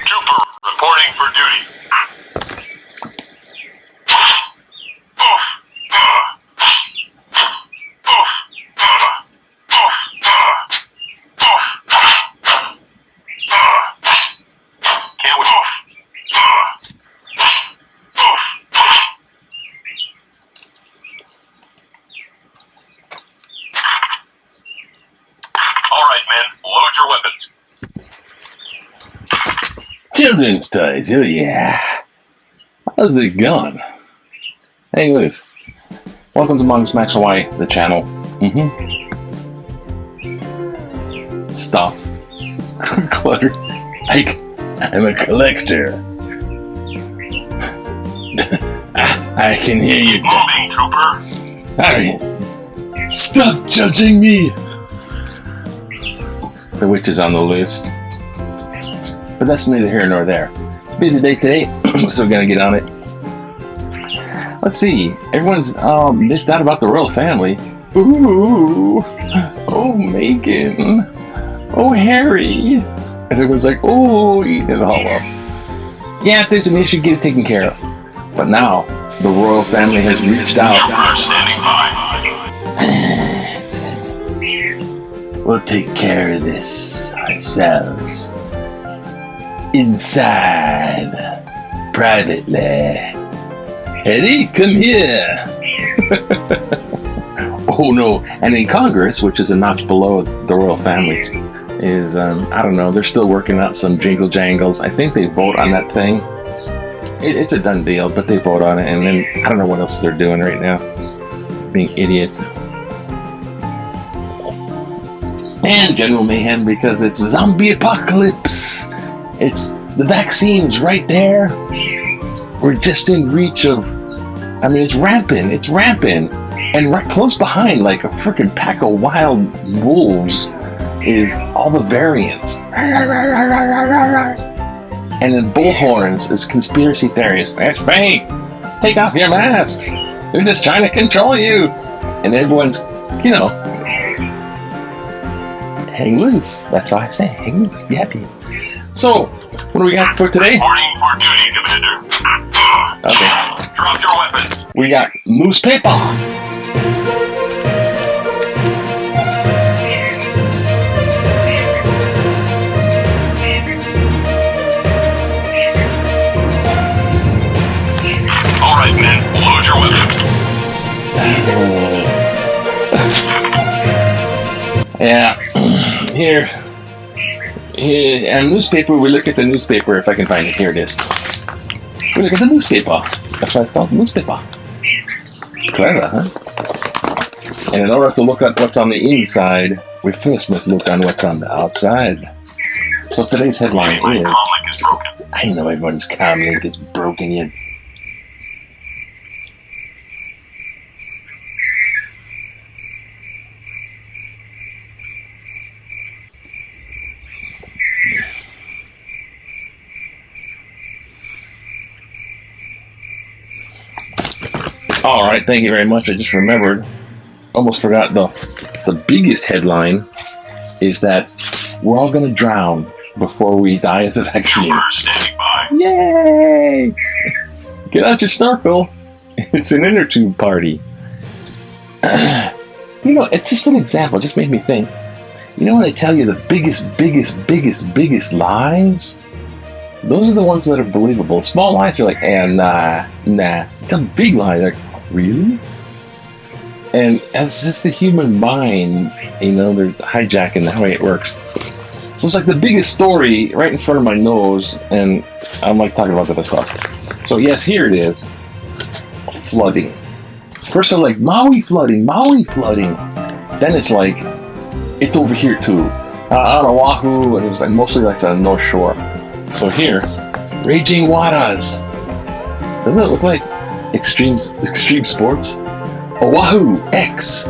Trooper reporting for duty. All right, men, load your weapons. Children's toys, oh yeah. How's it going? Hey Liz, welcome to Monks Max Hawaii, the channel. Stuff. Clutter. I'm a collector. I can hear you. Moving, Trooper. Harry, stop judging me. The witch is on the loose. But that's neither here nor there. It's a busy day today, so we're gonna get on it. Let's see. Everyone's miffed out about the royal family. Ooh, oh Megan, oh Harry, and everyone's like, oh, eating it all up. Yeah, if there's an issue, get it taken care of. But now the royal family has reached out. We'll take care of this ourselves. Inside, privately. Eddie, come here. Oh no! And in Congress, which is a notch below the royal family, is I don't know. They're still working out some jingle jangles. I think they vote on that thing. It's a done deal, but they vote on it, and then I don't know what else they're doing right now. Being idiots. And general mayhem because it's zombie apocalypse. It's the vaccine's right there. We're just in reach of, I mean, it's rampant. And right close behind, like a freaking pack of wild wolves, is all the variants. And then bullhorns is conspiracy theories. That's fake. Take off your masks. They're just trying to control you. And everyone's, hang loose. That's all I say. Hang loose. Be happy. So, what do we got for today? Reporting for duty, Commander. Okay. Drop your weapons. We got moose Pepah. All right, men, load your weapons. Yeah. Here, and newspaper, we look at the newspaper, if I can find it. Here it is. We look at the newspaper. That's why it's called newspaper. Clever, huh? And in order to look at what's on the inside, we first must look on what's on the outside. So today's headline is... I know everyone's comlink is broken yet. All right, thank you very much. I just remembered, almost forgot the biggest headline is that we're all going to drown before we die of the vaccine. Yay! Get out your snorkel. It's an inner tube party. It's just an example. It just made me think. You know when they tell you the biggest lies? Those are the ones that are believable. Small lies are like, nah. Tell big lies, like, really? And as just the human mind, they're hijacking the way it works. So it's like the biggest story right in front of my nose, and I'm like talking about other stuff. So yes, here it is. Flooding. First they're like, Maui flooding. Then it's like, it's over here too. On Oahu, and it was like mostly like on the North Shore. So here, raging waters. Doesn't it look like extreme sports? Oahu X.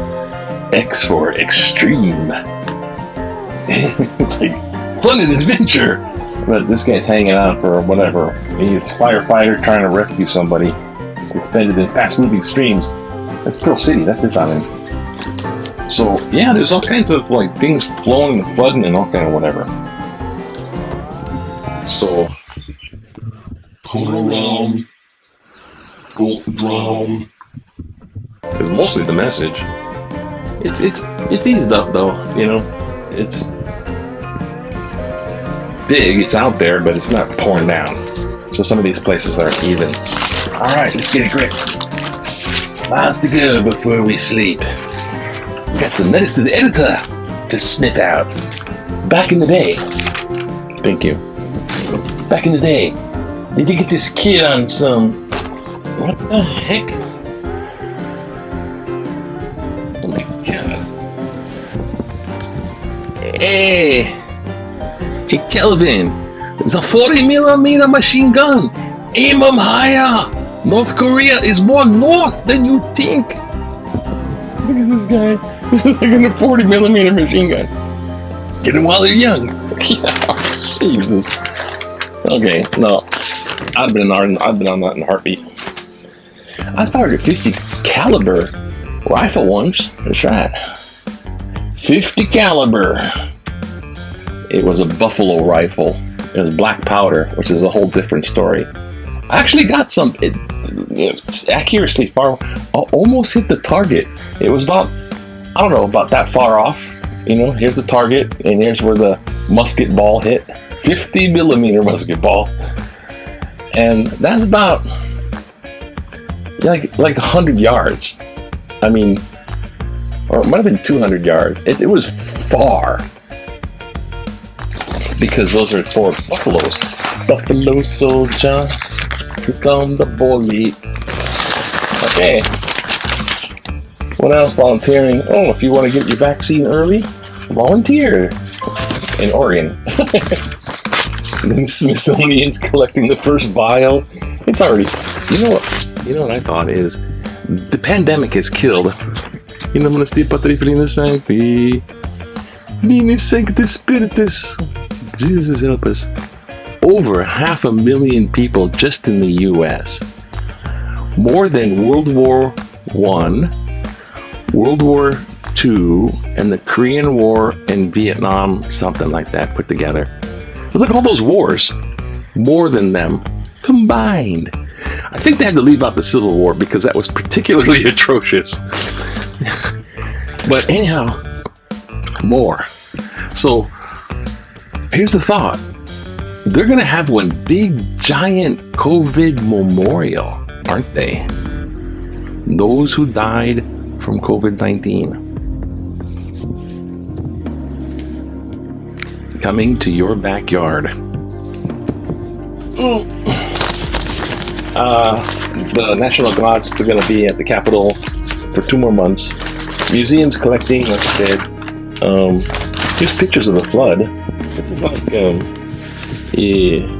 X for extreme. It's like fun and adventure. But this guy's hanging out for whatever. He's a firefighter trying to rescue somebody suspended in fast-moving streams. That's Pearl City. That's this island. So yeah, there's all kinds of like things flowing and flooding and all kind of whatever. So come around, don't drown. Is mostly the message. It's eased up though, you know. It's big, it's out there, but it's not pouring down. So some of these places aren't even. All right, let's get a grip. Lots to go before we sleep. We got some minutes to the editor to sniff out. Back in the day, thank you. Back in the day, did you get this kid on some? What the heck? Oh my god! Hey, Kelvin, it's a 40mm machine gun. Aim them higher. North Korea is more north than you think. Look at this guy. He's like in a 40mm machine gun. Get him while they're young. Jesus. Okay, no. I've been on that in a heartbeat. I fired a 50 caliber rifle once. That's right. 50 caliber. It was a buffalo rifle. It was black powder, which is a whole different story. I actually got some accuracy far, almost hit the target. It was about, I don't know, about that far off. You know, here's the target, and here's where the musket ball hit. 50mm musket ball. And that's about like 100 yards. I mean, or it might have been 200 yards. It was far. Because those are for buffaloes. Buffalo soldier, here come the bully. Okay. What else? Volunteering. Oh, if you want to get your vaccine early, volunteer in Oregon. Then Smithsonian's collecting the first vial. It's already. You know what I thought is the pandemic has killed. In nomine Patri Filii Sancti, Venus Sanctus Spiritus. Jesus help us. Over 500,000 people just in the U.S. More than World War I, World War II, and the Korean War and Vietnam, something like that put together. It's like all those wars. More than them combined. I think they had to leave out the Civil War because that was particularly atrocious. But anyhow, more. So, here's the thought. They're going to have one big, giant COVID memorial, aren't they? Those who died from COVID-19. Coming to your backyard. The National Guards are going to be at the Capitol for 2 more months. Museums collecting, like I said. Here's pictures of the flood. This is like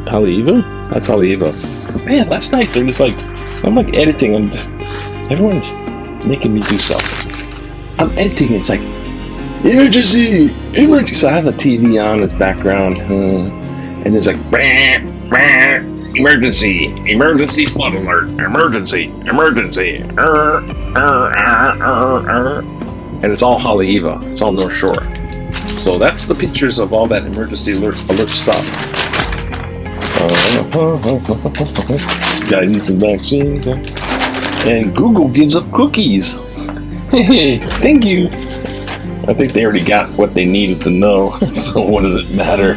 Haleiwa? That's Haleiwa. Man, last night they're just like, I'm like editing. Everyone's making me do stuff. I'm editing. It's like, emergency! So I have the TV on as background. And there's like, emergency flood alert, emergency. And it's all Haleiwa. It's all North Shore. So that's the pictures of all that emergency alert stuff. Guidance and vaccines. And Google gives up cookies. Hey, thank you. I think they already got what they needed to know. So what does it matter?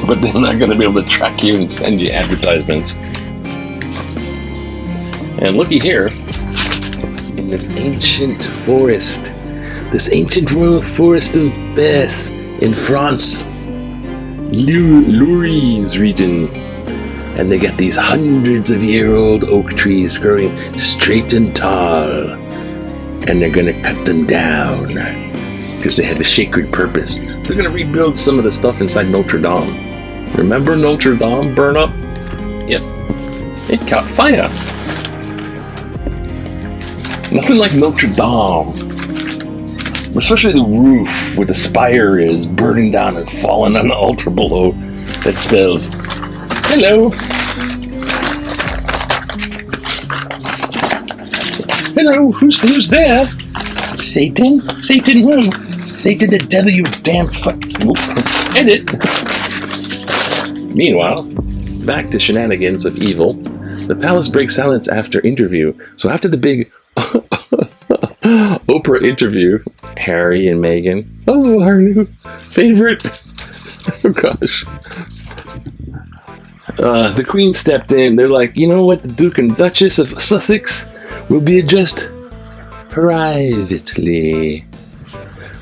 But they're not going to be able to track you and send you advertisements. And looky here. In this ancient forest. This ancient royal forest of Bess in France, Luries region, and they got these hundreds of year old oak trees growing straight and tall, and they're gonna cut them down because they have a sacred purpose. They're gonna rebuild some of the stuff inside Notre Dame. Remember Notre Dame burn up? Yep. It caught fire. Nothing like Notre Dame. Especially the roof where the spire is burning down and falling on the altar below that spells, hello. Hello, who's there? Satan? Satan who? Satan the devil, you damn fuck. Edit. Meanwhile, back to shenanigans of evil. The palace breaks silence after interview. So after the big Oprah interview, Harry and Meghan, oh, our new favorite. Oh gosh. The Queen stepped in. They're like, you know what? The Duke and Duchess of Sussex will be addressed privately.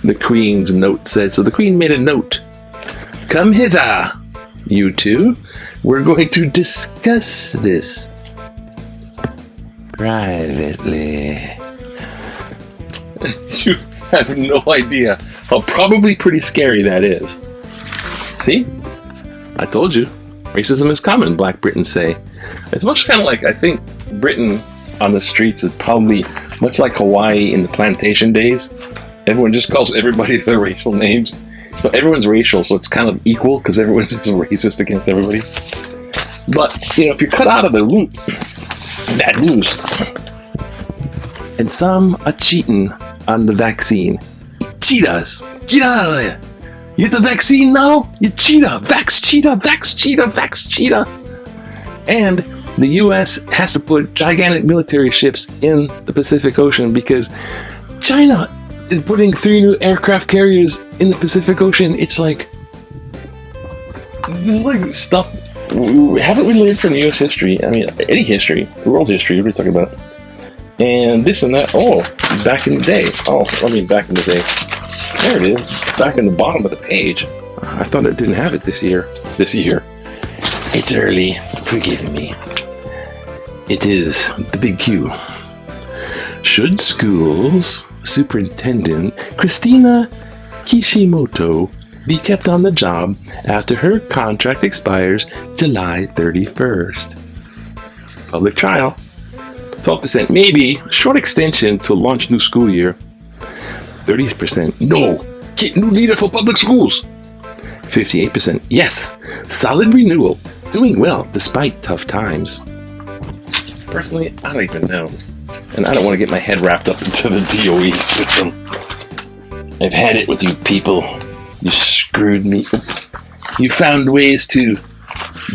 The Queen's note said. So the Queen made a note. Come hither, you two. We're going to discuss this privately. You have no idea how probably pretty scary that is. See? I told you. Racism is common, Black Britons say. It's much kind of like, I think, Britain on the streets is probably much like Hawaii in the plantation days. Everyone just calls everybody their racial names. So everyone's racial, so it's kind of equal because everyone's just racist against everybody. But, you know, if you're cut out of the loop, bad news. And some are cheating on the vaccine. Cheetahs! Get out of there! You get the vaccine now? You cheetah! Vax cheetah! Vax cheetah! Vax cheetah! And the US has to put gigantic military ships in the Pacific Ocean because China is putting 3 new aircraft carriers in the Pacific Ocean. It's like, this is like stuff. Haven't we learned from US history? I mean, any history, world history, what are we talking about? And this and that. Oh, back in the day. Oh, I mean, back in the day. There it is. Back in the bottom of the page. I thought it didn't have it this year. This year. It's early. Forgive me. It is the big Q. Should schools superintendent Christina Kishimoto be kept on the job after her contract expires July 31st? Public trial. 12% maybe, short extension to launch new school year. 30% no, get new leader for public schools. 58% yes, solid renewal, doing well despite tough times. Personally, I don't even know. And I don't want to get my head wrapped up into the DOE system. I've had it with you people. You screwed me. You found ways to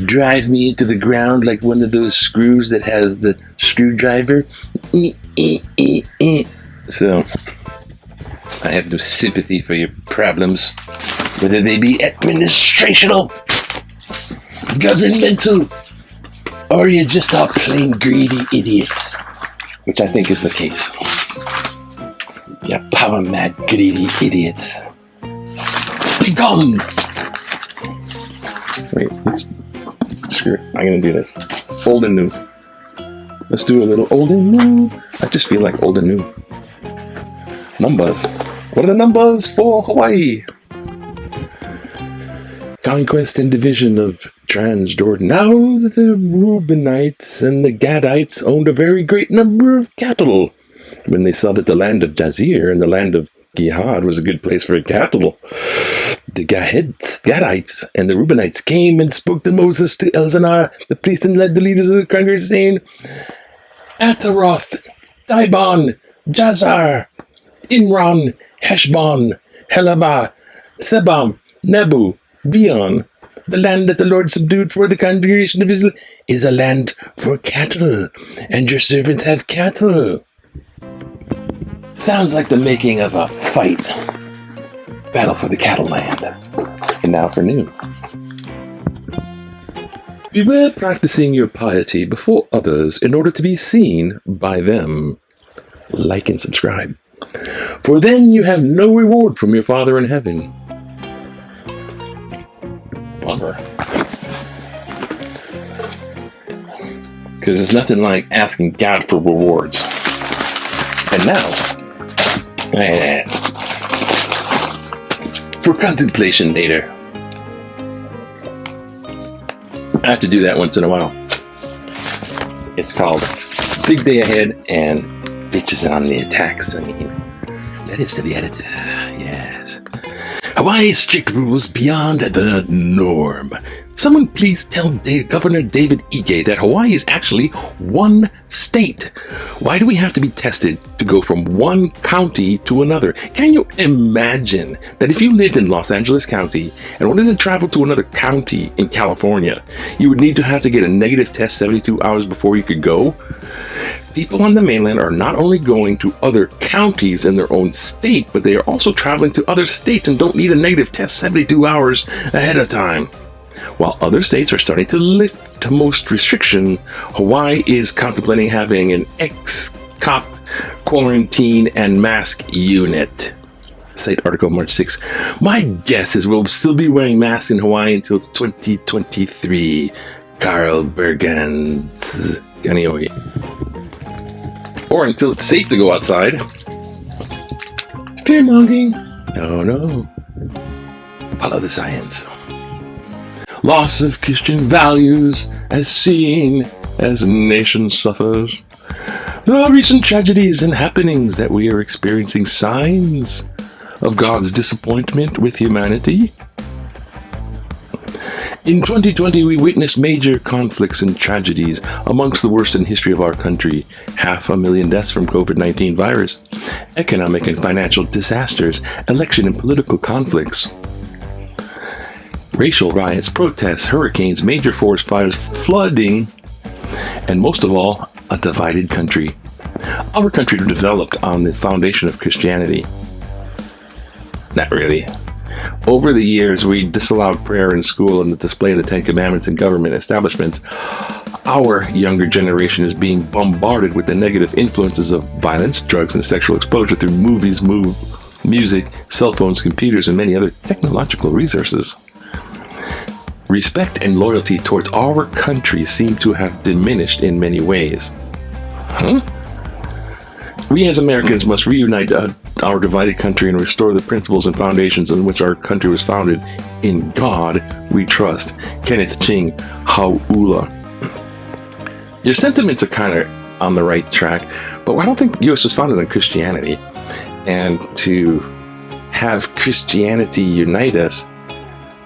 drive me into the ground like one of those screws that has the screwdriver. So, I have no sympathy for your problems, whether they be administrational, governmental, or you're just all plain greedy idiots, which I think is the case. Yeah, power mad greedy idiots. Be gone! Wait, let's screw it. I'm gonna do this. Old and new. Let's do a little old and new. I just feel like old and new. Numbers. What are the numbers for Hawaii? Conquest and division of Transjordan. Now the Reubenites and the Gadites owned a very great number of cattle. When they saw that the land of Jazir and the land of Gihad was a good place for a capital, the Gadites and the Reubenites came and spoke to Moses, to Elzanah, the priest, and led the leaders of the congregation, saying, Ataroth, Dibon, Jazar, Imran, Heshbon, Helabah, Sebam, Nebu, Beon, the land that the Lord subdued for the congregation of Israel, is a land for cattle, and your servants have cattle. Sounds like the making of a fight. Battle for the cattle land. And now for new. Beware practicing your piety before others in order to be seen by them. Like and subscribe. For then you have no reward from your Father in heaven. Bummer. Because there's nothing like asking God for rewards. And now, for contemplation later. I have to do that once in a while. It's called Big Day Ahead and Bitches on the Attacks. I mean, that is to the editor. Yes. Hawaii's strict rules beyond the norm. Someone please tell Governor David Ige that Hawaii is actually one state. Why do we have to be tested to go from one county to another? Can you imagine that if you lived in Los Angeles County and wanted to travel to another county in California, you would need to have to get a negative test 72 hours before you could go? People on the mainland are not only going to other counties in their own state, but they are also traveling to other states and don't need a negative test 72 hours ahead of time. While other states are starting to lift most restriction, Hawaii is contemplating having an ex-cop quarantine and mask unit. Site article March 6. My guess is we'll still be wearing masks in Hawaii until 2023. Carl Bergens. Kaniogi. Or until it's safe to go outside. Fear-mongering. No. Follow the science. Loss of Christian values as seen as nation suffers. There are recent tragedies and happenings that we are experiencing signs of God's disappointment with humanity. In 2020, we witnessed major conflicts and tragedies, amongst the worst in history of our country. 500,000 deaths from COVID-19 virus, economic and financial disasters, election and political conflicts, racial riots, protests, hurricanes, major forest fires, flooding, and most of all, a divided country. Our country developed on the foundation of Christianity. Not really. Over the years, we disallowed prayer in school and the display of the Ten Commandments in government establishments. Our younger generation is being bombarded with the negative influences of violence, drugs, and sexual exposure through movies, music, cell phones, computers, and many other technological resources. Respect and loyalty towards our country seem to have diminished in many ways. We as Americans must reunite our divided country and restore the principles and foundations on which our country was founded. In God we trust. Kenneth Ching, Hau'ula. Your sentiments are kind of on the right track, but I don't think the U.S. was founded on Christianity. And to have Christianity unite us,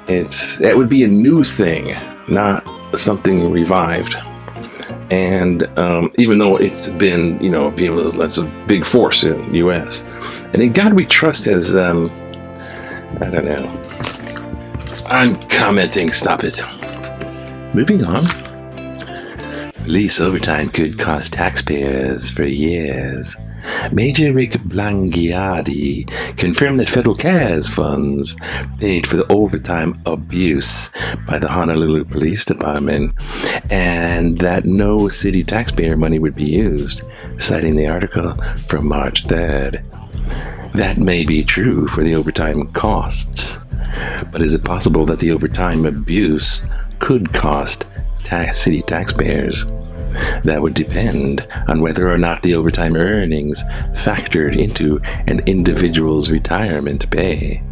it would be a new thing, not something revived. And even though it's been, that's a big force in the U.S. And in God we trust as, I don't know. I'm commenting, stop it. Moving on. Police overtime could cost taxpayers for years. Major Rick Blangiardi confirmed that federal CARES funds paid for the overtime abuse by the Honolulu Police Department and that no city taxpayer money would be used, citing the article from March 3rd. That may be true for the overtime costs, but is it possible that the overtime abuse could cost city taxpayers? That would depend on whether or not the overtime earnings factored into an individual's retirement pay.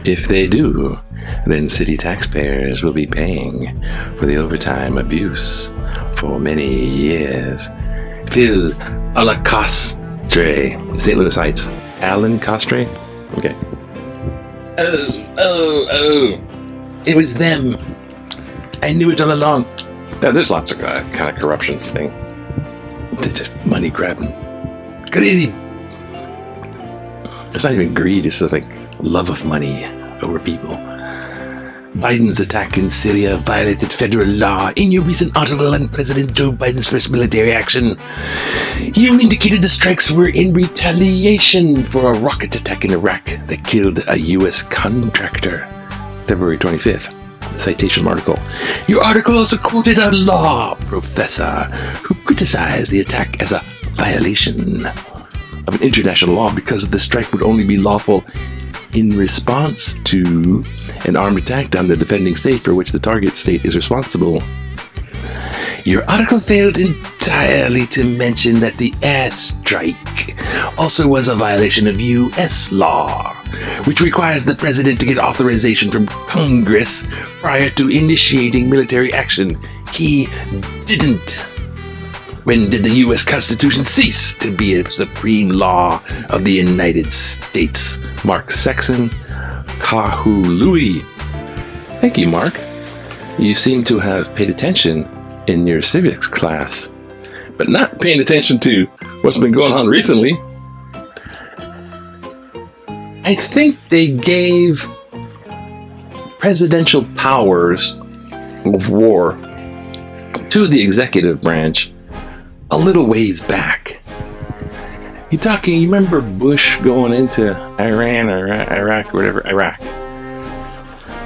If they do, then city taxpayers will be paying for the overtime abuse for many years. Phil Alacostre, St. Louis Heights. Alan Costre? Okay. Oh. It was them. I knew it all along. Yeah, there's lots of kind of corruption thing. They're just money grabbing. Greedy. It's not even greed, it's just like love of money over people. Biden's attack in Syria violated federal law. In your recent article on President Joe Biden's first military action, you indicated the strikes were in retaliation for a rocket attack in Iraq that killed a U.S. contractor. February 25th. Citation article. Your article also quoted a law professor who criticized the attack as a violation of an international law because the strike would only be lawful in response to an armed attack on the defending state for which the target state is responsible. Your article failed entirely to mention that the airstrike also was a violation of U.S. law. which requires the president to get authorization from Congress prior to initiating military action. He didn't. When did the U.S. Constitution cease to be a supreme law of the United States? Mark Sexton, Kahului. Thank you, Mark. You seem to have paid attention in your civics class, but not paying attention to what's been going on recently. I think they gave presidential powers of war to the executive branch a little ways back. You remember Bush going into Iran or Iraq, whatever, Iraq?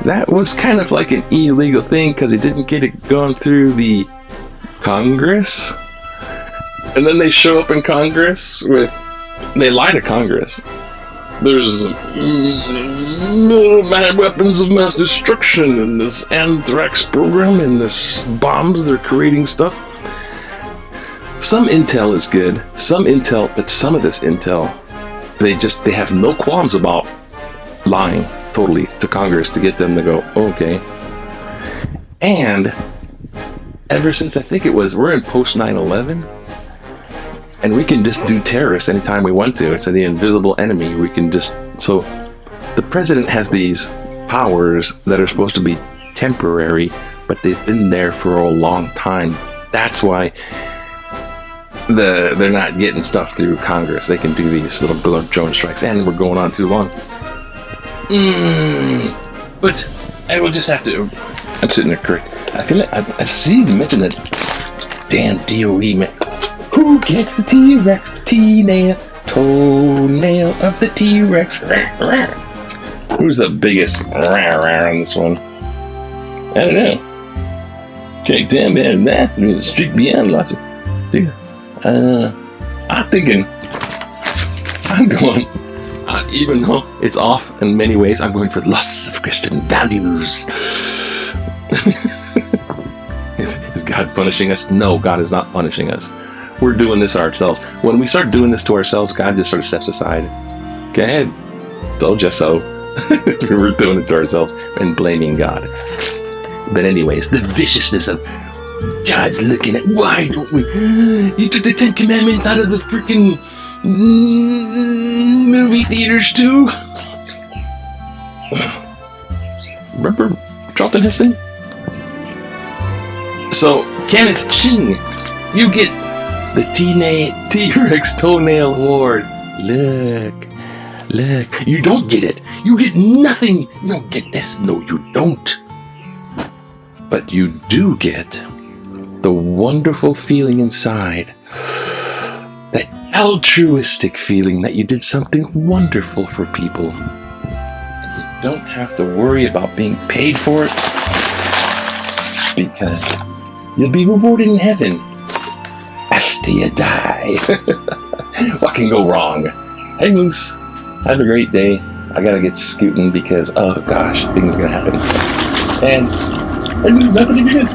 That was kind of like an illegal thing because he didn't get it going through the Congress. And then they show up in Congress they lie to Congress. There's weapons of mass destruction in this anthrax program and this bombs they're creating stuff. Some intel is good, but some of this intel, they have no qualms about lying totally to Congress to get them to go, okay. And ever since we're in post 9/11, and we can just do terrorists anytime we want to. It's the invisible enemy. So the president has these powers that are supposed to be temporary, but they've been there for a long time. That's why they're not getting stuff through Congress. They can do these little drone strikes, and we're going on too long. But I will just have to. I'm sitting there correct. I feel like I see you mention that damn DOE man. Who gets the T-Rex? The T-nail, toenail of the T-Rex. Who's the biggest on this one? I don't know. Okay, damn man, that's the street beyond lots of. Dude, I'm thinking. I'm going. Even though it's off in many ways, I'm going for loss of Christian values. Is God punishing us? No, God is not punishing us. We're doing this ourselves. When we start doing this to ourselves, God just sort of steps aside. Go ahead. Told you so. We're doing it to ourselves and blaming God. But anyways, the viciousness of God's looking at, why don't we? You took the 10 Commandments out of the freaking movie theaters too. Remember Charlton Heston? So, Kenneth Ching, you get the T-Rex Toenail Award. Look. You don't get it. You get nothing. You don't get this. No, you don't. But you do get the wonderful feeling inside. That altruistic feeling that you did something wonderful for people. And you don't have to worry about being paid for it. Because you'll be rewarded in heaven after you die. What can go wrong? Hey Moose, have a great day. I gotta get scooting because, oh gosh, things are gonna happen. And this is happening again.